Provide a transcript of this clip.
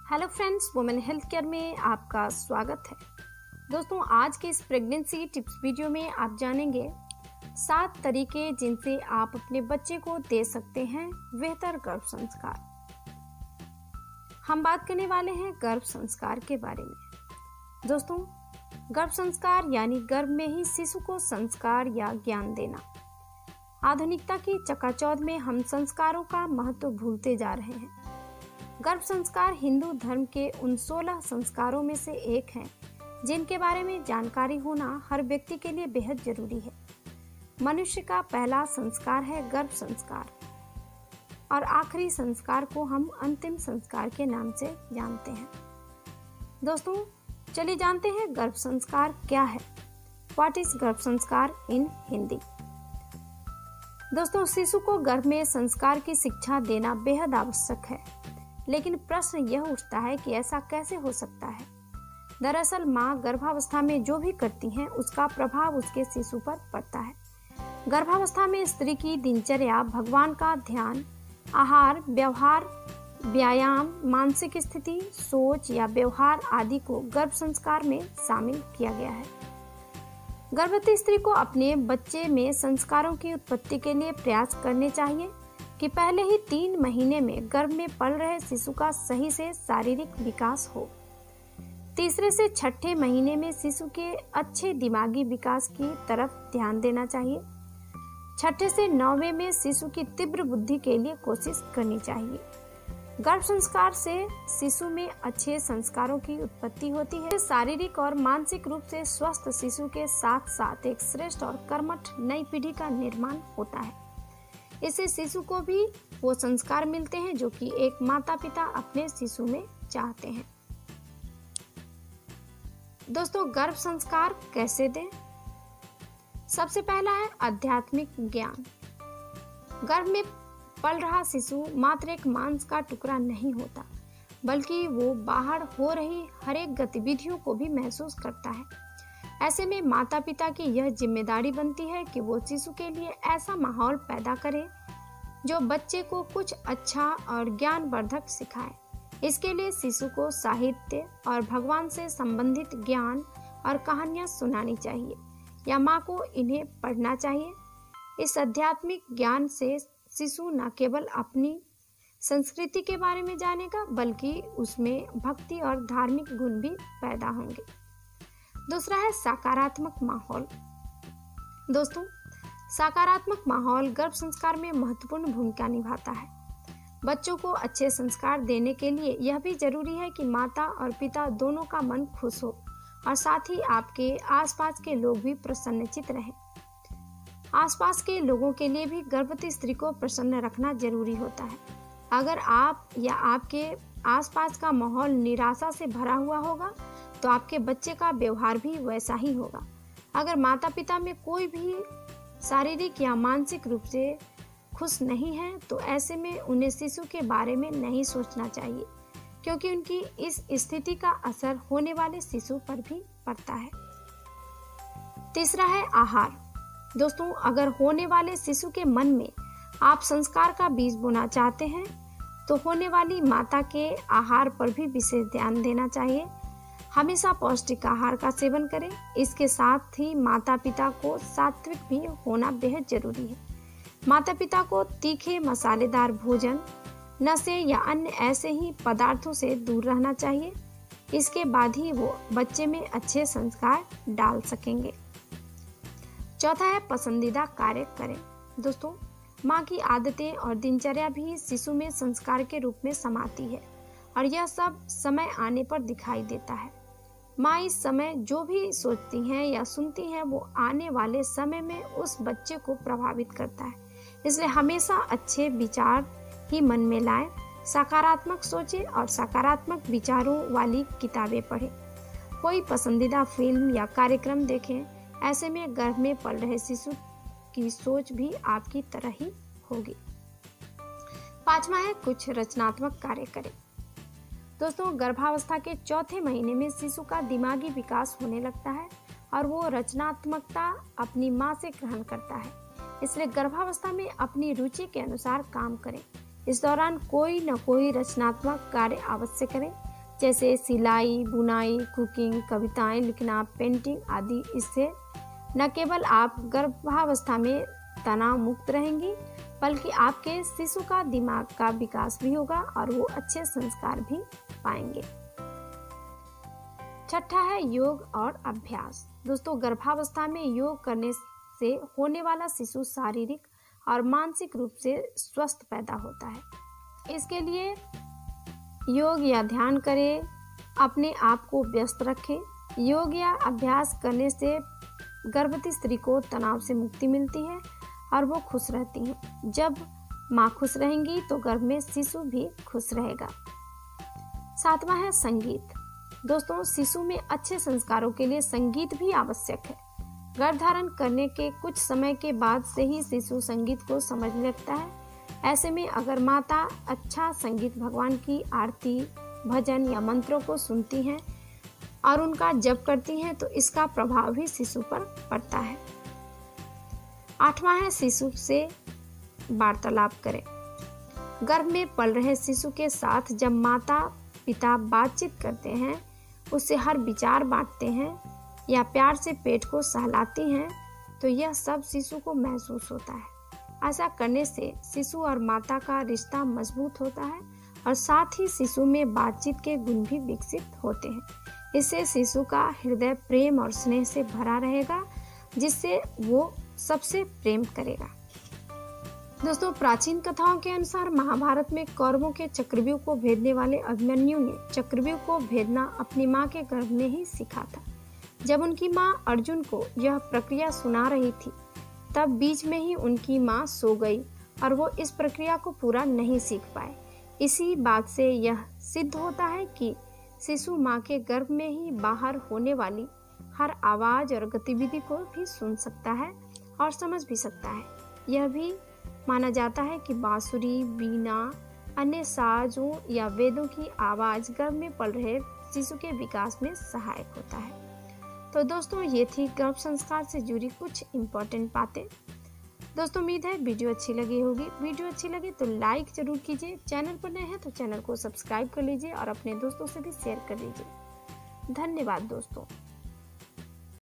Hello friends, women health care में आपका स्वागत है। दोस्तों, आज के इस प्रेगनेंसी टिप्स वीडियो में आप जानेंगे 7 तरीके जिनसे आप अपने बच्चे को दे सकते हैं बेहतर गर्भ संस्कार। हम बात करने वाले हैं गर्भ संस्कार के बारे में। दोस्तों, गर्भ संस्कार यानी गर्भ में ही शिशु को संस्कार या ज्ञान देना। आधुनिकता की चकाचौंध में हम संस्कारों का महत्व भूलते जा रहे हैं। गर्भ संस्कार हिंदू धर्म के उन 16 संस्कारों में से एक है जिनके बारे में जानकारी होना हर व्यक्ति के लिए बेहद जरूरी है। मनुष्य का पहला संस्कार है गर्भ संस्कार और आखिरी संस्कार को हम अंतिम संस्कार के नाम से जानते हैं। दोस्तों, चलिए जानते हैं गर्भ संस्कार क्या है। व्हाट इज गर्भ संस्कार इन हिंदी। दोस्तों, शिशु को गर्भ में संस्कार की शिक्षा देना बेहद आवश्यक है, लेकिन प्रश्न यह उठता है कि ऐसा कैसे हो सकता है। दरअसल माँ गर्भावस्था में जो भी करती हैं उसका प्रभाव उसके शिशु पर पड़ता है। गर्भावस्था में स्त्री की दिनचर्या, भगवान का ध्यान, आहार, व्यवहार, व्यायाम, मानसिक स्थिति, सोच या व्यवहार आदि को गर्भ संस्कार में शामिल किया गया है। गर्भवती स्त्री को अपने बच्चे में संस्कारों की उत्पत्ति के लिए प्रयास करने चाहिए कि पहले ही 3 महीने में गर्भ में पल रहे शिशु का सही से शारीरिक विकास हो। तीसरे से 6ठे महीने में शिशु के अच्छे दिमागी विकास की तरफ ध्यान देना चाहिए। 6ठे से 9वें में शिशु की तीव्र बुद्धि के लिए कोशिश करनी चाहिए। गर्भ संस्कार से शिशु में अच्छे संस्कारों की उत्पत्ति होती है। शारीरिक और मानसिक रूप से स्वस्थ शिशु के साथ साथ एक श्रेष्ठ और कर्मठ नई पीढ़ी का निर्माण होता है। इससे शिशु को भी वो संस्कार मिलते हैं जो कि एक माता पिता अपने शिशु में चाहते हैं। दोस्तों, गर्भ संस्कार कैसे दें? सबसे पहला है आध्यात्मिक ज्ञान। गर्भ में पल रहा शिशु मात्र एक मांस का टुकड़ा नहीं होता, बल्कि वो बाहर हो रही हर एक गतिविधियों को भी महसूस करता है। ऐसे में माता पिता की यह जिम्मेदारी बनती है कि वो शिशु के लिए ऐसा माहौल पैदा करे जो बच्चे को कुछ अच्छा और ज्ञानवर्धक सिखाए। इसके लिए शिशु को साहित्य और भगवान से संबंधित ज्ञान और कहानियां सुनानी चाहिए या माँ को इन्हें पढ़ना चाहिए। इस आध्यात्मिक ज्ञान से शिशु न केवल अपनी संस्कृति के बारे में जानेगा, बल्कि उसमें भक्ति और धार्मिक गुण भी पैदा होंगे। दूसरा है सकारात्मक माहौल। दोस्तों, सकारात्मक माहौल गर्भ संस्कार में महत्वपूर्ण भूमिका निभाता है। बच्चों को अच्छे संस्कार देने के लिए यह भी जरूरी है कि माता और पिता दोनों का मन खुश हो और साथ ही आपके आसपास के लोग भी प्रसन्नचित्त रहें। आसपास के लोगों के लिए भी गर्भवती स्त्री को प्रसन्न रखना जरूरी होता है। अगर आप या आपके आसपास का माहौल निराशा से भरा हुआ होगा तो आपके बच्चे का व्यवहार भी वैसा ही होगा। अगर माता पिता में कोई भी शारीरिक या मानसिक रूप से खुश नहीं है तो ऐसे में उन्हें शिशु के बारे में नहीं सोचना चाहिए, क्योंकि उनकी इस स्थिति का असर होने वाले शिशु पर भी पड़ता है। तीसरा है आहार। दोस्तों, अगर होने वाले शिशु के मन में आप संस्कार का बीज बोना चाहते हैं तो होने वाली माता के आहार पर भी विशेष ध्यान देना चाहिए। हमेशा पौष्टिक आहार का सेवन करें। इसके साथ ही माता पिता को सात्विक भी होना बेहद जरूरी है। माता पिता को तीखे मसालेदार भोजन, नशे या अन्य ऐसे ही पदार्थों से दूर रहना चाहिए। इसके बाद ही वो बच्चे में अच्छे संस्कार डाल सकेंगे। चौथा है पसंदीदा कार्य करें। दोस्तों, माँ की आदतें और दिनचर्या भी शिशु में संस्कार के रूप में समाती है और यह सब समय आने पर दिखाई देता है। माँ इस समय जो भी सोचती हैं या सुनती हैं वो आने वाले समय में उस बच्चे को प्रभावित करता है। इसलिए हमेशा अच्छे विचार ही मन में लाएं, सकारात्मक सोचें और सकारात्मक विचारों वाली किताबें पढ़ें। कोई पसंदीदा फिल्म या कार्यक्रम देखें। ऐसे में गर्भ में पल रहे शिशु की सोच भी आपकी तरह ही होगी। 5वां है कुछ रचनात्मक कार्य करें। दोस्तों, गर्भावस्था के 4थे महीने में शिशु का दिमागी विकास होने लगता है और वो रचनात्मकता अपनी माँ से ग्रहण करता है। इसलिए गर्भावस्था में अपनी रुचि के अनुसार काम करें। इस दौरान कोई न कोई रचनात्मक कार्य अवश्य करें। जैसे सिलाई, बुनाई, कुकिंग, कविताएं लिखना, पेंटिंग आदि। इससे न केवल आप गर्भावस्था में तनाव मुक्त रहेंगी, बल्कि आपके शिशु का दिमाग का विकास भी होगा और वो अच्छे संस्कार भी पाएंगे। छठा है योग और अभ्यास। दोस्तों, गर्भावस्था में योग करने से होने वाला शिशु शारीरिक और मानसिक रूप से स्वस्थ पैदा होता है। इसके लिए योग या ध्यान करें, अपने आप को व्यस्त रखें। योग या अभ्यास करने से गर्भवती स्त्री को तनाव से मुक्ति मिलती है और वो खुश रहती हैं। जब माँ खुश रहेंगी तो गर्भ में शिशु भी खुश रहेगा। सातवां है संगीत। दोस्तों, शिशु में अच्छे संस्कारों के लिए संगीत भी आवश्यक है। गर्भधारण करने के कुछ समय के बाद से ही शिशु संगीत को समझने लगता है। ऐसे में अगर माता अच्छा संगीत, भगवान की आरती, भजन या मंत्रों को सुनती हैं और उनका जप करती हैं तो इसका प्रभाव भी शिशु पर पड़ता है। आठवां है शिशु से वार्तालाप करें। गर्भ में पल रहे शिशु के साथ जब माता पिता बातचीत करते हैं, उससे हर विचार बांटते हैं या प्यार से पेट को सहलाती हैं, तो यह सब शिशु को महसूस होता है। ऐसा करने से शिशु और माता का रिश्ता मजबूत होता है और साथ ही शिशु में बातचीत के गुण भी विकसित होते हैं। इससे शिशु का हृदय प्रेम और स्नेह से भरा रहेगा, जिससे वो सबसे प्रेम करेगा। दोस्तों, प्राचीन कथाओं के अनुसार महाभारत में कौरवों के चक्रव्यूह को भेदने वाले अभिमन्यु ने चक्रव्यूह को भेदना अपनी माँ के गर्भ में ही सीखा था। जब उनकी माँ अर्जुन को यह प्रक्रिया सुना रही थी, तब बीच में ही उनकी माँ सो गई और वो इस प्रक्रिया को पूरा नहीं सीख पाए। इसी बात से यह सिद्ध होता है कि शिशु माँ के गर्भ में ही बाहर होने वाली हर आवाज और गतिविधि को भी सुन सकता है और समझ भी सकता है। यह भी माना जाता है कि बांसुरी, वीणा, अन्य साजों या वेदों की आवाज गर्भ में पल रहे शिशु के विकास में सहायक होता है। तो दोस्तों, ये थी गर्भ संस्कार से जुड़ी कुछ इम्पोर्टेंट बातें। दोस्तों, उम्मीद है वीडियो अच्छी लगी होगी। वीडियो अच्छी लगे तो लाइक जरूर कीजिए। चैनल पर नए हैं तो चैनल को सब्सक्राइब कर लीजिए और अपने दोस्तों से भी शेयर कर लीजिए। धन्यवाद दोस्तों।